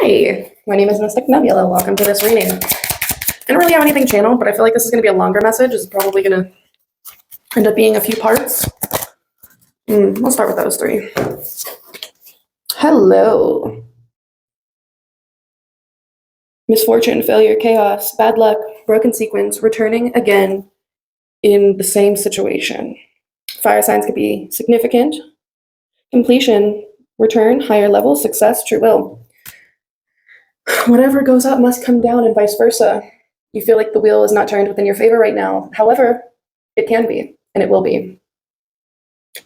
Hi, my name is Mystic Nebula. Welcome to this reading. I don't really have anything channeled, but I feel like this is going to be a longer message. It's probably going to end up being a few parts. We'll start with those three. Hello. Misfortune, failure, chaos, bad luck, broken sequence, returning again in the same situation. Fire signs could be significant. Completion, return, higher level, success, true will. Whatever goes up must come down and vice versa. You feel like the wheel is not turned within your favor right now. However, it can be, and it will be. You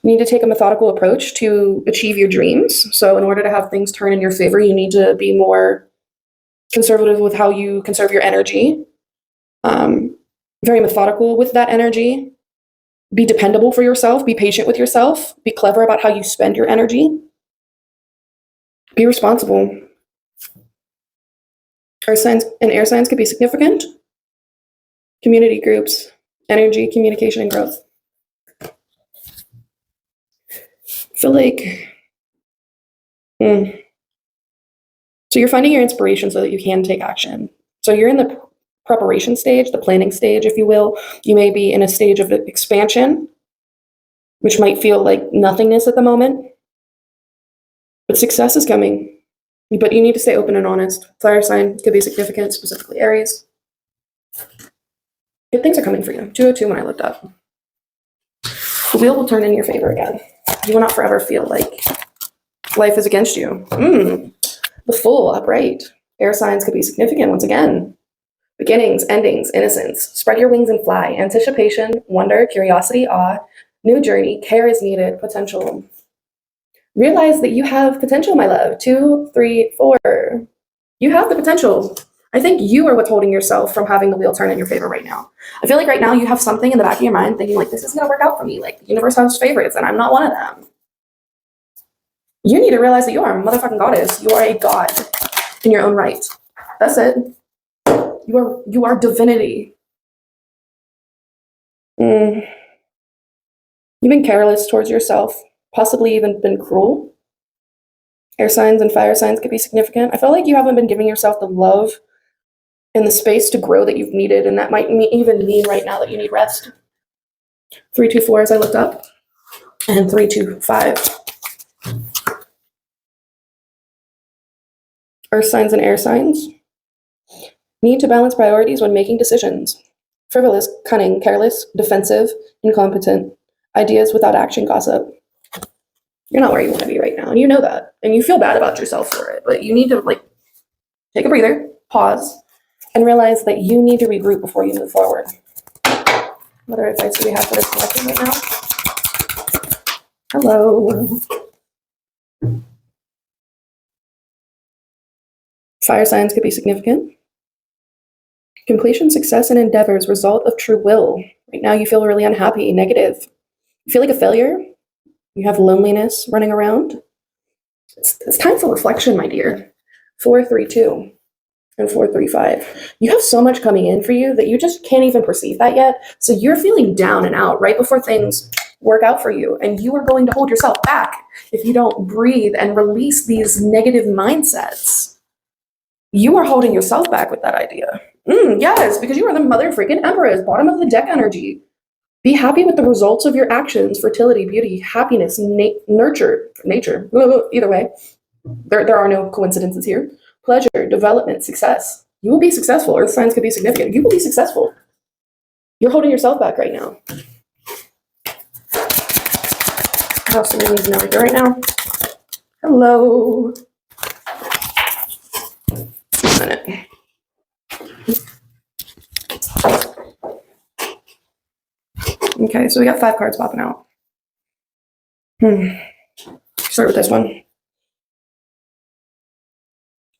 need to take a methodical approach to achieve your dreams. So in order to have things turn in your favor, you need to be more conservative with how you conserve your energy. Very methodical with that energy. Be dependable for yourself. Be patient with yourself. Be clever about how you spend your energy. Be responsible. Earth signs and air signs could be significant. Community groups, energy, communication, and growth. Feel like, so you're finding your inspiration so that you can take action. So you're in the preparation stage, the planning stage, if you will. You may be in a stage of expansion, which might feel like nothingness at the moment. But success is coming. But you need to stay open and honest. Fire sign could be significant, specifically Aries. Good things are coming for you. 202 when I looked up. The wheel will turn in your favor again. You will not forever feel like life is against you. The Fool, upright. Air signs could be significant once again. Beginnings, endings, innocence. Spread your wings and fly. Anticipation, wonder, curiosity, awe. New journey, care is needed, potential. Realize that you have potential, my love. 2, 3, 4. You have the potential. I think you are what's holding yourself from having the wheel turn in your favor right now. I feel like right now you have something in the back of your mind thinking like, this is going to work out for me. Like, the universe has favorites and I'm not one of them. You need to realize that you are a motherfucking goddess. You are a god in your own right. That's it. You are divinity. You've been careless towards yourself, possibly even been cruel. Air signs and fire signs could be significant. I feel like you haven't been giving yourself the love and the space to grow that you've needed, and that might even mean right now that you need rest. 324 as I looked up, and 325. Earth signs and air signs need to balance priorities when making decisions. Frivolous, cunning, careless, defensive, incompetent. Ideas without action, gossip. You're not where you want to be right now, and you know that, and you feel bad about yourself for it, but you need to take a breather, pause, and realize that you need to regroup before you move forward. What other advice do we have for this collective right now? Hello. Fire signs could be significant. Completion, success, and endeavors, result of true will. Right now you feel really unhappy, negative. You feel like a failure. You have loneliness running around. It's time for reflection, my dear. 432 and 435. You have so much coming in for you that you just can't even perceive that yet. So you're feeling down and out right before things work out for you. And you are going to hold yourself back if you don't breathe and release these negative mindsets. You are holding yourself back with that idea. Yes, because you are the mother freaking empress, bottom of the deck energy. Be happy with the results of your actions, fertility, beauty, happiness, nature, either way. There are no coincidences here. Pleasure, development, success. You will be successful. Earth signs could be significant. You will be successful. You're holding yourself back right now. How someone needs to know right now. Hello. A minute. Okay, so we got 5 cards popping out. Start with this one.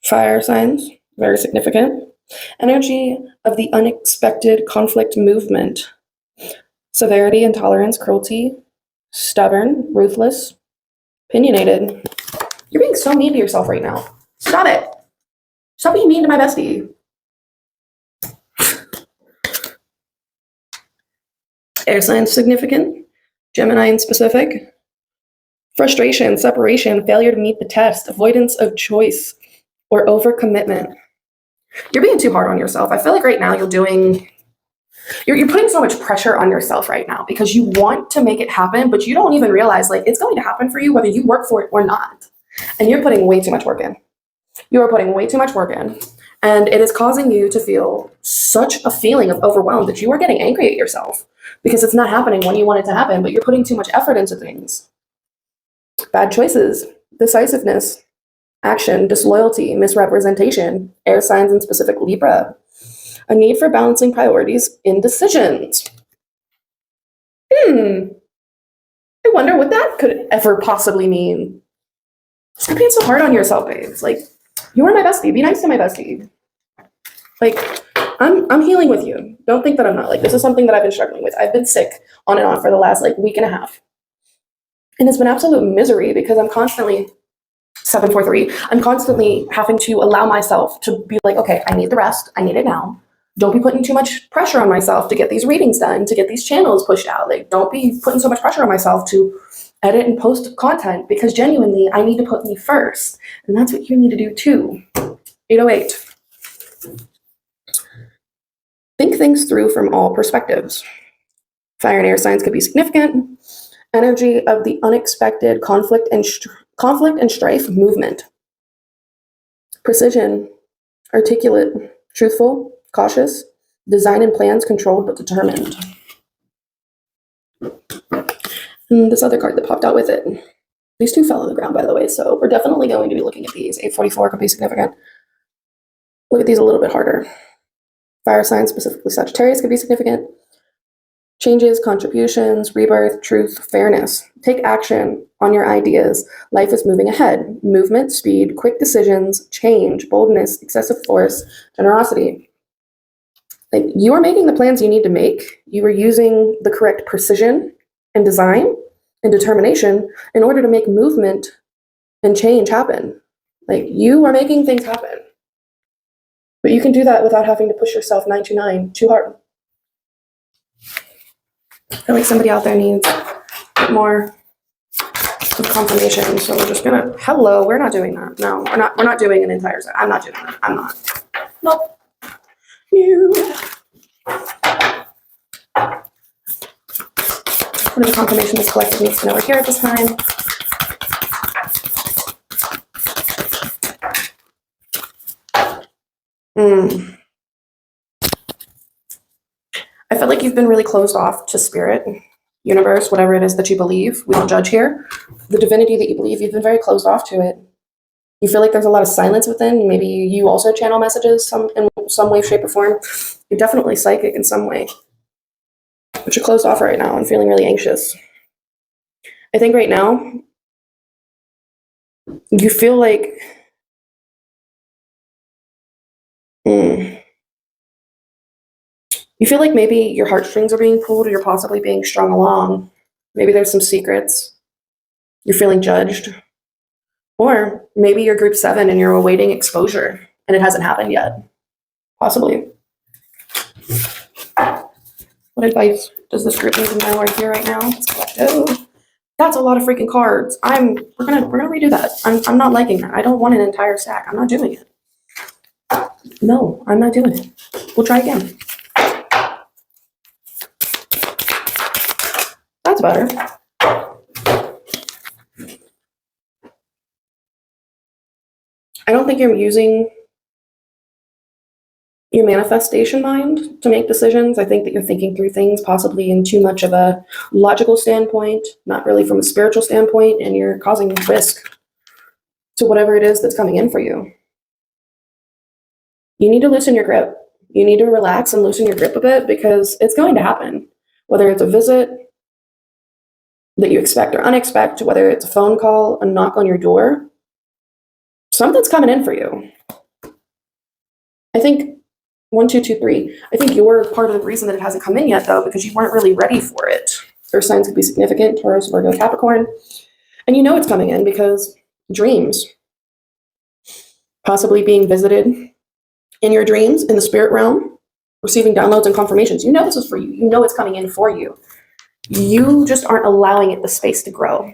Fire signs, very significant. Energy of the unexpected conflict movement. Severity, intolerance, cruelty, stubborn, ruthless, opinionated. You're being so mean to yourself right now. Stop it. Stop being mean to my bestie. Air signs significant. Gemini in specific. Frustration, separation, failure to meet the test, avoidance of choice, or overcommitment. You're being too hard on yourself. I feel like right now you're putting so much pressure on yourself right now because you want to make it happen, but you don't even realize like it's going to happen for you whether you work for it or not. And you're putting way too much work in. You are putting way too much work in. And it is causing you to feel such a feeling of overwhelmed that you are getting angry at yourself because it's not happening when you want it to happen, but you're putting too much effort into things. Bad choices, decisiveness, action, disloyalty, misrepresentation, air signs and specific Libra. A need for balancing priorities in decisions. I wonder what that could ever possibly mean. Stop being so hard on yourself, babes. Like, you are my bestie. Be nice to my bestie. Like, I'm healing with you. Don't think that I'm not. Like, this is something that I've been struggling with. I've been sick on and on for the last like week and a half. And it's been absolute misery because I'm constantly 743. I'm constantly having to allow myself to be like, okay, I need the rest. I need it now. Don't be putting too much pressure on myself to get these readings done, to get these channels pushed out. Like, don't be putting so much pressure on myself to edit and post content because genuinely I need to put me first. And that's what you need to do too. 808. Think things through from all perspectives. Fire and air signs could be significant. Energy of the unexpected conflict and strife movement. Precision, articulate, truthful, cautious, design and plans controlled but determined. And this other card that popped out with it. These two fell on the ground, by the way, so we're definitely going to be looking at these. 844 could be significant. Look at these a little bit harder. Fire signs, specifically Sagittarius, could be significant. Changes, contributions, rebirth, truth, fairness. Take action on your ideas. Life is moving ahead. Movement, speed, quick decisions, change, boldness, excessive force, generosity. Like, you are making the plans you need to make. You are using the correct precision and design and determination in order to make movement and change happen. Like, you are making things happen. But you can do that without having to push yourself 929 too hard. I feel like somebody out there needs more confirmation, so we're just gonna, hello, we're not doing that. No, we're not doing an entire set. I'm not doing that. I'm not. Nope. You. What is the confirmation this collective needs to know we're here at this time? I feel like you've been really closed off to spirit, universe, whatever it is that you believe. We don't judge here. The divinity that you believe, you've been very closed off to it. You feel like there's a lot of silence within. Maybe you also channel messages in some way, shape, or form. You're definitely psychic in some way. But you're closed off right now and feeling really anxious. I think right now, you feel like you feel like maybe your heartstrings are being pulled or you're possibly being strung along. Maybe there's some secrets. You're feeling judged. Or maybe you're group 7 and you're awaiting exposure and it hasn't happened yet. Possibly. What advice does this group need to know right here right now? Oh, that's a lot of freaking cards. We're gonna redo that. I'm not liking that. I don't want an entire stack. I'm not doing it. No, I'm not doing it. We'll try again. That's better. I don't think you're using your manifestation mind to make decisions. I think that you're thinking through things possibly in too much of a logical standpoint, not really from a spiritual standpoint, and you're causing risk to whatever it is that's coming in for you. You need to loosen your grip. You need to relax and loosen your grip a bit because it's going to happen. Whether it's a visit that you expect or unexpect, whether it's a phone call, a knock on your door, something's coming in for you. I think 1, 2, 2, 3. I think you're part of the reason that it hasn't come in yet, though, because you weren't really ready for it. Earth signs could be significant: Taurus, Virgo, Capricorn. And you know it's coming in because dreams, possibly being visited in your dreams in the spirit realm, receiving downloads and confirmations. You know this is for you. You know it's coming in for you. You just aren't allowing it the space to grow.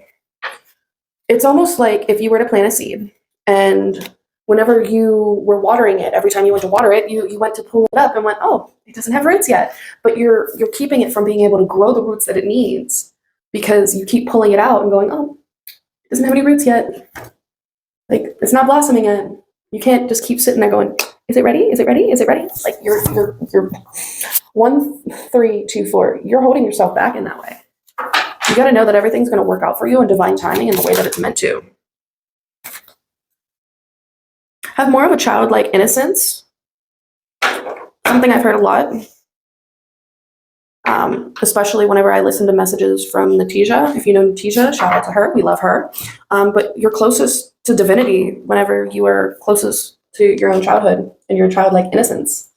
It's almost like if you were to plant a seed and whenever you were watering it, every time you went to water it, you went to pull it up and went, oh, it doesn't have roots yet. But you're keeping it from being able to grow the roots that it needs because you keep pulling it out and going, oh, it doesn't have any roots yet. Like, it's not blossoming yet. You can't just keep sitting there going, is it ready? Is it ready? Is it ready? Like, you're 1, 3, 2, 4. You're holding yourself back in that way. You got to know that everything's going to work out for you in divine timing in the way that it's meant to. Have more of a childlike innocence. Something I've heard a lot. Especially whenever I listen to messages from Natija. If you know Natija, shout out to her. We love her. But you're closest to divinity whenever you are closest to your own childhood and your childlike innocence.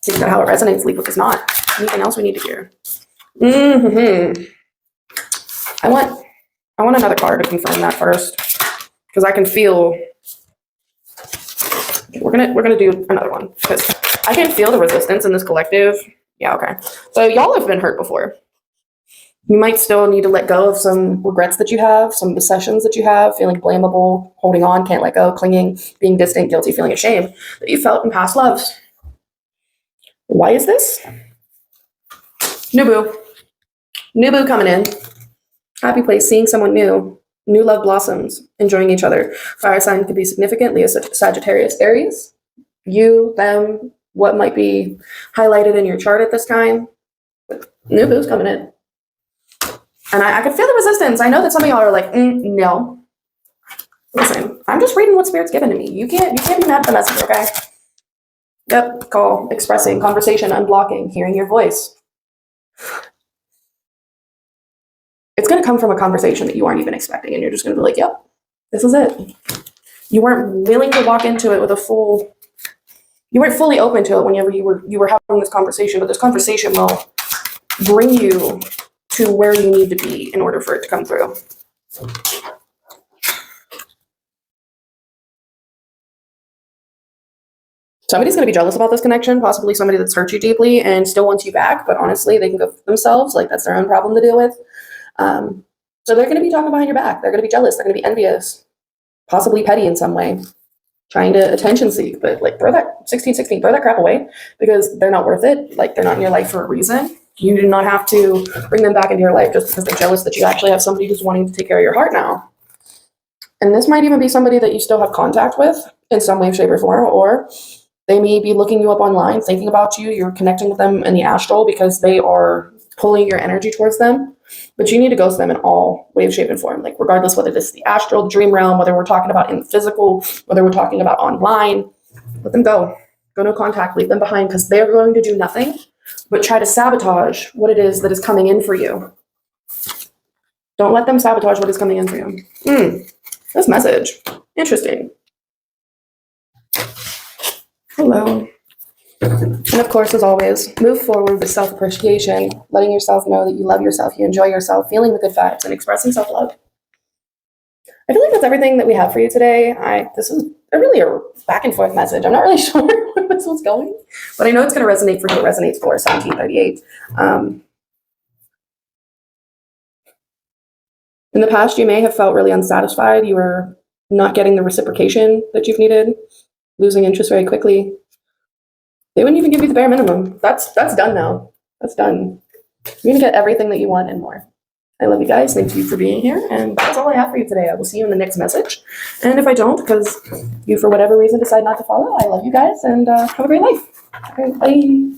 Think about how it resonates. Leap with us not. Anything else we need to hear? I want another card to confirm that first, because I can feel. We're gonna do another one because I can feel the resistance in this collective. Yeah, okay. So y'all have been hurt before. You might still need to let go of some regrets that you have, some obsessions that you have, feeling blamable, holding on, can't let go, clinging, being distant, guilty, feeling ashamed that you felt in past loves. Why is this? New boo. New boo coming in. Happy place, seeing someone new. New love blossoms, enjoying each other. Fire sign could be significant. Leo, Sagittarius, Aries. You, them, what might be highlighted in your chart at this time. New boo's coming in. And I could feel the resistance. I know that some of y'all are like, no. Listen, I'm just reading what Spirit's given to me. You can't be mad at the message, okay? Yep, call, expressing, conversation, unblocking, hearing your voice. It's going to come from a conversation that you aren't even expecting, and you're just going to be like, yep, this is it. You weren't willing to walk into it with you weren't fully open to it whenever you were having this conversation, but this conversation will bring you to where you need to be in order for it to come through. Somebody's going to be jealous about this connection, possibly somebody that's hurt you deeply and still wants you back, but honestly, they can go for themselves. Like, that's their own problem to deal with. So they're going to be talking behind your back. They're going to be jealous. They're going to be envious, possibly petty in some way, trying to attention seek. But like, throw that 1616, throw that crap away because they're not worth it. Like, they're not in your life for a reason. You do not have to bring them back into your life just because they're jealous that you actually have somebody who's wanting to take care of your heart now. And this might even be somebody that you still have contact with in some way, shape, or form, or they may be looking you up online, thinking about you. You're connecting with them in the astral because they are pulling your energy towards them. But you need to ghost them in all ways, shape, and form. Like, regardless whether this is the astral, the dream realm, whether we're talking about in the physical, whether we're talking about online, let them go. Go no contact, leave them behind, because they're going to do nothing but try to sabotage what it is that is coming in for you. Don't let them sabotage what is coming in for you. This message. Interesting. Hello. And of course, as always, move forward with self-appreciation, letting yourself know that you love yourself, you enjoy yourself, feeling the good vibes, and expressing self-love. I feel like that's everything that we have for you today. This is really a back and forth message. I'm not really sure where this was going, but I know it's going to resonate for who it resonates for, 1738. In the past, you may have felt really unsatisfied. You were not getting the reciprocation that you've needed, losing interest very quickly. They wouldn't even give you the bare minimum. That's done now. That's done. You're going to get everything that you want and more. I love you guys. Thank you for being here. And that's all I have for you today. I will see you in the next message. And if I don't, because you, for whatever reason, decide not to follow, I love you guys and have a great life. Okay, bye.